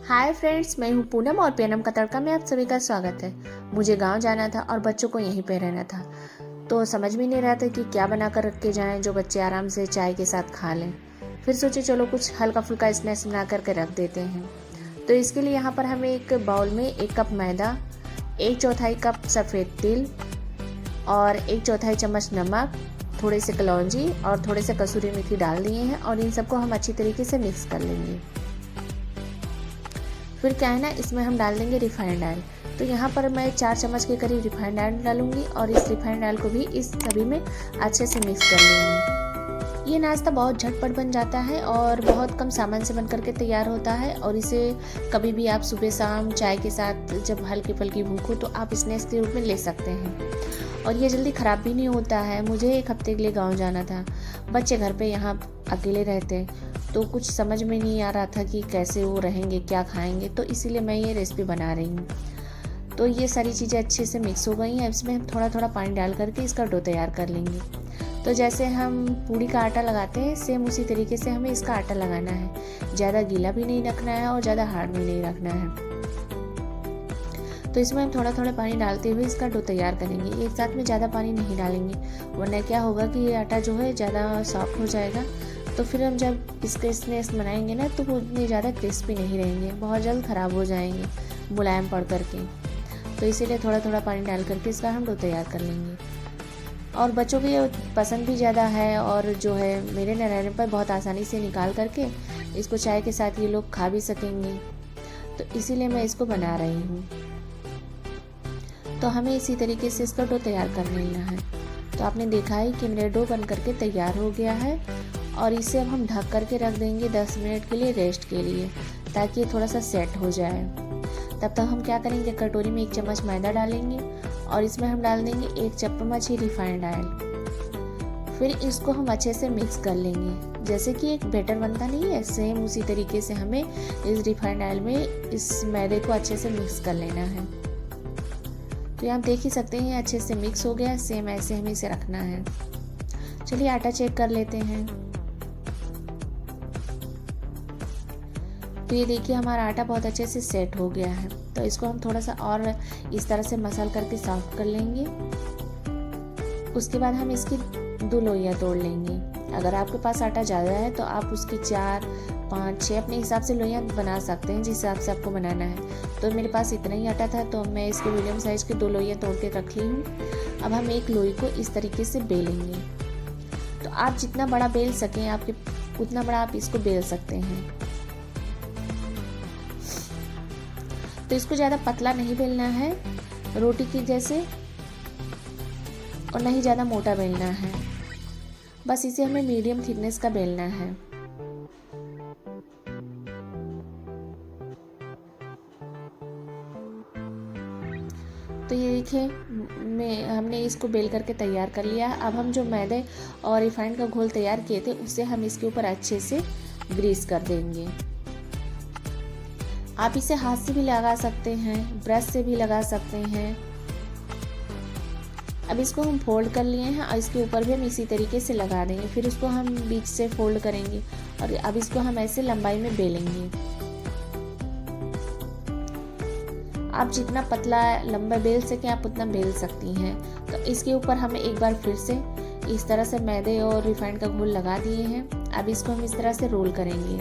Hi friends, मैं हूँ पूनम और पूनम का तड़का में आप सभी का स्वागत है। मुझे गांव जाना था और बच्चों को यहीं पे रहना था, तो समझ में नहीं रहा था कि क्या बना कर रख के जाएं जो बच्चे आराम से चाय के साथ खा लें। फिर सोचे चलो कुछ हल्का फुल्का स्नैक्स बना करके रख देते हैं। तो इसके लिए यहाँ पर हमें एक बाउल में 1 कप मैदा, 1/4 कप सफ़ेद तिल और 1/4 चम्मच नमक, थोड़े से कलौंजी और थोड़े से कसूरी मेथी डाल दिए हैं और इन सबको हम अच्छी तरीके से मिक्स कर लेंगे। फिर क्या है ना, इसमें हम डाल देंगे रिफाइंड ऑयल। तो यहाँ पर मैं 4 चम्मच के करीब रिफाइंड ऑयल डालूंगी और इस रिफाइंड ऑयल को भी इस सभी में अच्छे से मिक्स कर लूँगी। ये नाश्ता बहुत झटपट बन जाता है और बहुत कम सामान से बन करके तैयार होता है और इसे कभी भी आप सुबह शाम चाय के साथ जब हल्की फुल्की भूख हो तो आप स्नैक्स के रूप में ले सकते हैं। और ये जल्दी ख़राब भी नहीं होता है। मुझे 1 हफ्ते के लिए गाँव जाना था, बच्चे घर पे यहाँ अकेले रहते, तो कुछ समझ में नहीं आ रहा था कि कैसे वो रहेंगे, क्या खाएंगे, तो इसीलिए मैं ये रेसिपी बना रही हूँ। तो ये सारी चीज़ें अच्छे से मिक्स हो गई हैं। इसमें हम थोड़ा थोड़ा पानी डाल करके इसका डो तैयार कर लेंगे। तो जैसे हम पूड़ी का आटा लगाते हैं सेम उसी तरीके से हमें इसका आटा लगाना है। ज़्यादा गीला भी नहीं रखना है और ज़्यादा हार्ड भी नहीं रखना है। तो इसमें हम थोड़ा थोड़ा पानी डालते हुए इसका डो तैयार करेंगे। एक साथ में ज़्यादा पानी नहीं डालेंगे, वरना क्या होगा कि ये आटा जो है ज़्यादा सॉफ्ट हो जाएगा। तो फिर हम जब इसके स्नैक्स बनाएंगे ना तो वो उतने ज़्यादा क्रिस्पी नहीं रहेंगे, बहुत जल्द ख़राब हो जाएंगे मुलायम पड़ करके। तो इसीलिए थोड़ा थोड़ा पानी डाल करके इसका हम डो तैयार कर लेंगे। और बच्चों की पसंद भी ज़्यादा है और जो है मेरे न रहने पर बहुत आसानी से निकाल करके इसको चाय के साथ ये लोग खा भी सकेंगे। तो इसीलिए मैं इसको बना रही हूँ। तो हमें इसी तरीके से इसका डो तैयार कर लेना है। तो आपने देखा है कि मेरा डो बन करके तैयार हो गया है और इसे अब हम ढक करके रख देंगे 10 मिनट के लिए रेस्ट के लिए, ताकि ये थोड़ा सा सेट हो जाए। तब तक हम क्या करेंगे, कटोरी में 1 चम्मच मैदा डालेंगे और इसमें हम डाल देंगे 1 चम्मच ही रिफाइंड ऑयल। फिर इसको हम अच्छे से मिक्स कर लेंगे। जैसे कि एक बैटर बनता नहीं है, सेम उसी तरीके से हमें इस रिफाइंड ऑयल में इस मैदे को अच्छे से मिक्स कर लेना है। तो यहाँ देख ही सकते हैं अच्छे से मिक्स हो गया। सेम ऐसे हमें इसे रखना है। चलिए आटा चेक कर लेते हैं। तो ये देखिए हमारा आटा बहुत अच्छे से सेट हो गया है। तो इसको हम थोड़ा सा और इस तरह से मसल करके सॉफ्ट कर लेंगे। उसके बाद हम इसकी 2 लोइयाँ तोड़ लेंगे। अगर आपके पास आटा ज़्यादा है तो आप उसकी 4, 5, 6 अपने हिसाब से लोइयाँ बना सकते हैं, जिस हिसाब से आपको बनाना है। तो मेरे पास इतना ही आटा था तो मैं इसके मीडियम साइज़ की 2 लोइयाँ तोड़ के रख ली हूँ। अब हम एक लोई को इस तरीके से बेलेंगे। तो आप जितना बड़ा बेल सकें आपके उतना बड़ा आप इसको बेल सकते हैं। तो इसको ज़्यादा पतला नहीं बेलना है रोटी की जैसे, और नहीं ज़्यादा मोटा बेलना है। बस इसे हमें मीडियम थिकनेस का बेलना है। तो ये देखिए हमने इसको बेल करके तैयार कर लिया। अब हम जो मैदे और रिफाइंड का घोल तैयार किए थे उससे हम इसके ऊपर अच्छे से ग्रीस कर देंगे। आप इसे हाथ से भी लगा सकते हैं, ब्रश से भी लगा सकते हैं। अब इसको हम फोल्ड कर लिए हैं और इसके ऊपर भी हम इसी तरीके से लगा देंगे। फिर इसको हम बीच से फोल्ड करेंगे और अब इसको हम ऐसे लंबाई में बेलेंगे। आप जितना पतला लंबा बेल सके आप उतना बेल सकती हैं। तो इसके ऊपर हमें एक बार फिर से इस तरह से मैदे और रिफाइंड का घोल लगा दिए हैं। अब इसको हम इस तरह से रोल करेंगे।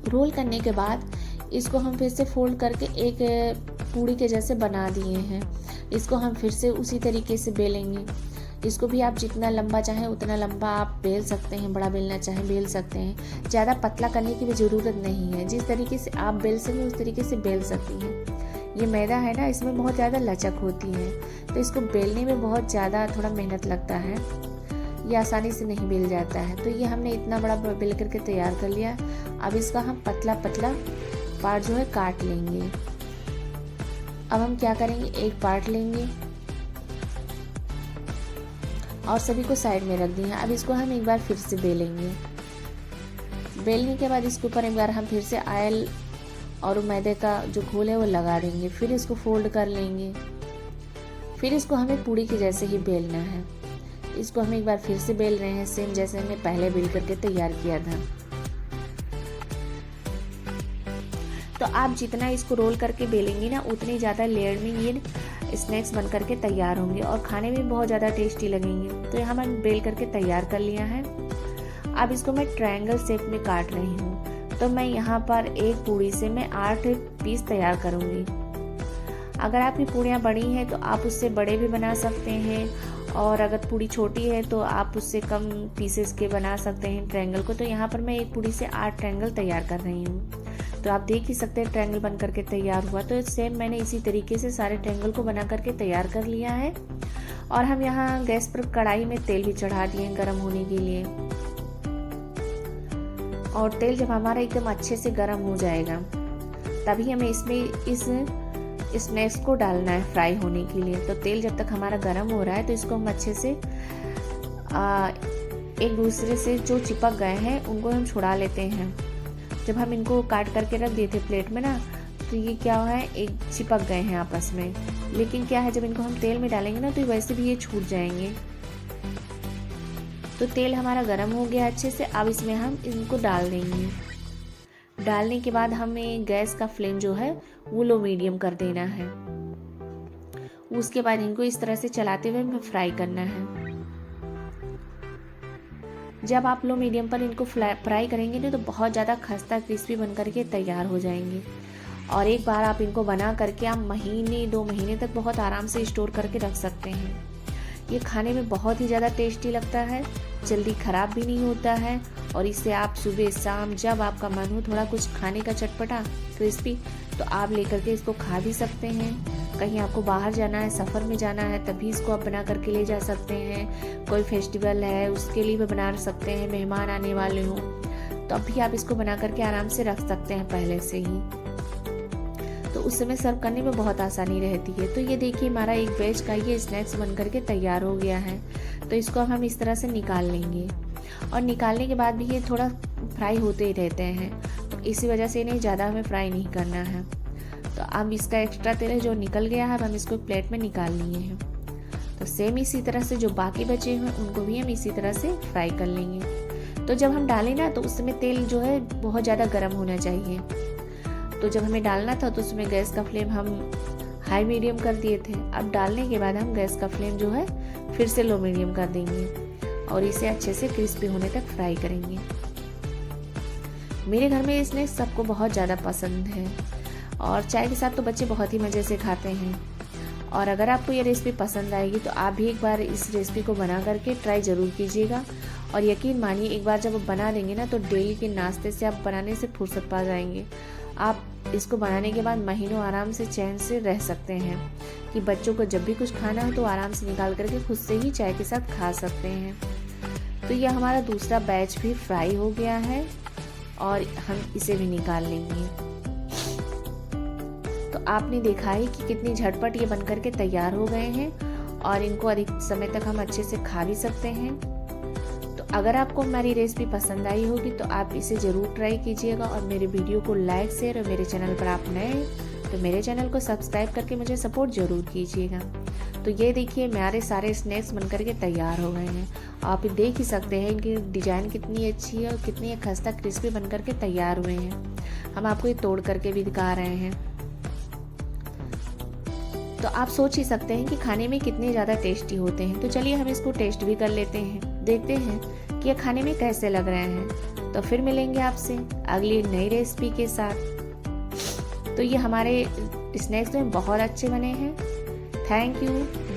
रोल करने के बाद इसको हम फिर से फोल्ड करके एक पूड़ी के जैसे बना दिए हैं। इसको हम फिर से उसी तरीके से बेलेंगे। इसको भी आप जितना लंबा चाहें उतना लंबा आप बेल सकते हैं, बड़ा बेलना चाहें बेल सकते हैं। ज़्यादा पतला करने की भी ज़रूरत नहीं है। जिस तरीके से आप बेल सकें उस तरीके से बेल सकती हैं। ये मैदा है ना, इसमें बहुत ज़्यादा लचक होती है, तो इसको बेलने में बहुत ज़्यादा थोड़ा मेहनत लगता है। ये आसानी से नहीं बेल जाता है। तो ये हमने इतना बड़ा बेल करके तैयार कर लिया। अब इसका हम पतला पतला पार्ट जो है काट लेंगे। अब हम क्या करेंगे, एक पार्ट लेंगे और सभी को साइड में रख दिए। अब इसको हम एक बार फिर से बेलेंगे। बेलने के बाद इसके ऊपर एक बार हम फिर से ऑयल और मैदे का जो घोल है वो लगा देंगे। फिर इसको फोल्ड कर लेंगे। फिर इसको हमें पूड़ी के जैसे ही बेलना है। इसको हम एक बार फिर से बेल रहे हैं, सेम जैसे हमने पहले बेल करके तैयार किया था। तो आप जितना इसको रोल करके बेलेंगी ना, उतनी ज़्यादा लेयर में ये स्नैक्स बन करके तैयार होंगे और खाने में बहुत ज़्यादा टेस्टी लगेंगे। तो यहाँ मैंने बेल करके तैयार कर लिया है। अब इसको मैं ट्रायंगल शेप में काट रही हूँ। तो मैं यहाँ पर एक पूड़ी से मैं 8 पीस तैयार करूँगी। अगर आपकी पूड़ियाँ बड़ी हैं तो आप उससे बड़े भी बना सकते हैं, और अगर पूड़ी छोटी है तो आप उससे कम पीसेस के बना सकते हैं ट्रायंगल को। तो यहाँ पर मैं एक पूड़ी से 8 ट्रायंगल तैयार कर रही हूँ। तो आप देख ही सकते हैं ट्रायंगल बन करके तैयार हुआ। तो सेम मैंने इसी तरीके से सारे ट्रायंगल को बना करके तैयार कर लिया है। और हम यहाँ गैस पर कढ़ाई में तेल भी चढ़ा दिए हैं गर्म होने के लिए। और तेल जब हमारा एकदम अच्छे से गर्म हो जाएगा, तभी हमें इसमें इस स्नैक्स को डालना है फ्राई होने के लिए। तो तेल जब तक हमारा गर्म हो रहा है तो इसको हम अच्छे से एक दूसरे से जो चिपक गए हैं उनको हम छुड़ा लेते हैं। जब हम इनको काट करके रख दिए थे प्लेट में ना, तो ये क्या हुआ है, एक चिपक गए हैं आपस में। लेकिन क्या है, जब इनको हम तेल में डालेंगे ना तो वैसे भी ये छूट जाएंगे। तो तेल हमारा गर्म हो गया अच्छे से। अब इसमें हम इनको डाल देंगे। डालने के बाद हमें गैस का फ्लेम जो है वो लो मीडियम कर देना है। उसके बाद इनको इस तरह से चलाते हुए हमें फ्राई करना है। जब आप लो मीडियम पर इनको फ्राई करेंगे ना, तो बहुत ज़्यादा खस्ता क्रिस्पी बन करके तैयार हो जाएंगे। और एक बार आप इनको बना करके आप महीने 2 महीने तक बहुत आराम से स्टोर करके रख सकते हैं। ये खाने में बहुत ही ज़्यादा टेस्टी लगता है, जल्दी ख़राब भी नहीं होता है। और इससे आप सुबह शाम जब आपका मन हो थोड़ा कुछ खाने का चटपटा क्रिस्पी, तो आप लेकर के इसको खा भी सकते हैं। कहीं आपको बाहर जाना है, सफ़र में जाना है, तभी इसको आप बना करके ले जा सकते हैं। कोई फेस्टिवल है उसके लिए भी बना सकते हैं, मेहमान आने वाले हों तो अभी आप इसको बना करके आराम से रख सकते हैं पहले से ही। तो उस समय सर्व करने में बहुत आसानी रहती है। तो ये देखिए हमारा एक वेज का ये स्नैक्स बन करके तैयार हो गया है। तो इसको हम इस तरह से निकाल लेंगे। और निकालने के बाद भी ये थोड़ा फ्राई होते ही रहते हैं, तो इसी वजह से इन्हें ज़्यादा हमें फ्राई नहीं करना है। तो अब इसका एक्स्ट्रा तेल है जो निकल गया है, अब हम इसको प्लेट में निकाल लिए हैं। तो सेम इसी तरह से जो बाकी बचे हुए उनको भी हम इसी तरह से फ्राई कर लेंगे। तो जब हम डालें ना, तो उस समय तेल जो है बहुत ज़्यादा गर्म होना चाहिए। तो जब हमें डालना था तो उसमें गैस का फ्लेम हम हाई मीडियम कर दिए थे। अब डालने के बाद हम गैस का फ्लेम जो है फिर से लो मीडियम कर देंगे और इसे अच्छे से क्रिस्पी होने तक फ्राई करेंगे। मेरे घर में इसने सबको बहुत ज़्यादा पसंद है और चाय के साथ तो बच्चे बहुत ही मज़े से खाते हैं। और अगर आपको ये रेसिपी पसंद आएगी तो आप भी एक बार इस रेसिपी को बना करके ट्राई ज़रूर कीजिएगा। और यकीन मानिए एक बार जब आप बना देंगे ना, तो डेली के नाश्ते से आप बनाने से फुर्सत पा जाएंगे। आप इसको बनाने के बाद महीनों आराम से चैन से रह सकते हैं कि बच्चों को जब भी कुछ खाना हो तो आराम से निकाल करके खुद से ही चाय के साथ खा सकते हैं। तो यह हमारा दूसरा बैच भी फ्राई हो गया है और हम इसे भी निकाल लेंगे। तो आपने देखा है कि कितनी झटपट ये बन करके तैयार हो गए हैं और इनको अधिक समय तक हम अच्छे से खा भी सकते हैं। तो अगर आपको हमारी रेसिपी पसंद आई होगी तो आप इसे ज़रूर ट्राई कीजिएगा और मेरे वीडियो को लाइक शेयर और मेरे चैनल पर आप नए हैं तो मेरे चैनल को सब्सक्राइब करके मुझे सपोर्ट ज़रूर कीजिएगा। तो ये देखिए मेरे सारे स्नैक्स बन करके तैयार हो गए हैं। आप देख ही सकते हैं इनकी डिज़ाइन कितनी अच्छी है और कितनी खस्ता क्रिस्पी बन करके तैयार हुए हैं। हम आपको ये तोड़ करके भी दिखा रहे हैं। तो आप सोच ही सकते हैं कि खाने में कितने ज़्यादा टेस्टी होते हैं। तो चलिए हम इसको टेस्ट भी कर लेते हैं, देखते हैं कि ये खाने में कैसे लग रहे हैं। तो फिर मिलेंगे आपसे अगली नई रेसिपी के साथ। तो ये हमारे स्नैक्स में बहुत अच्छे बने हैं। Thank you.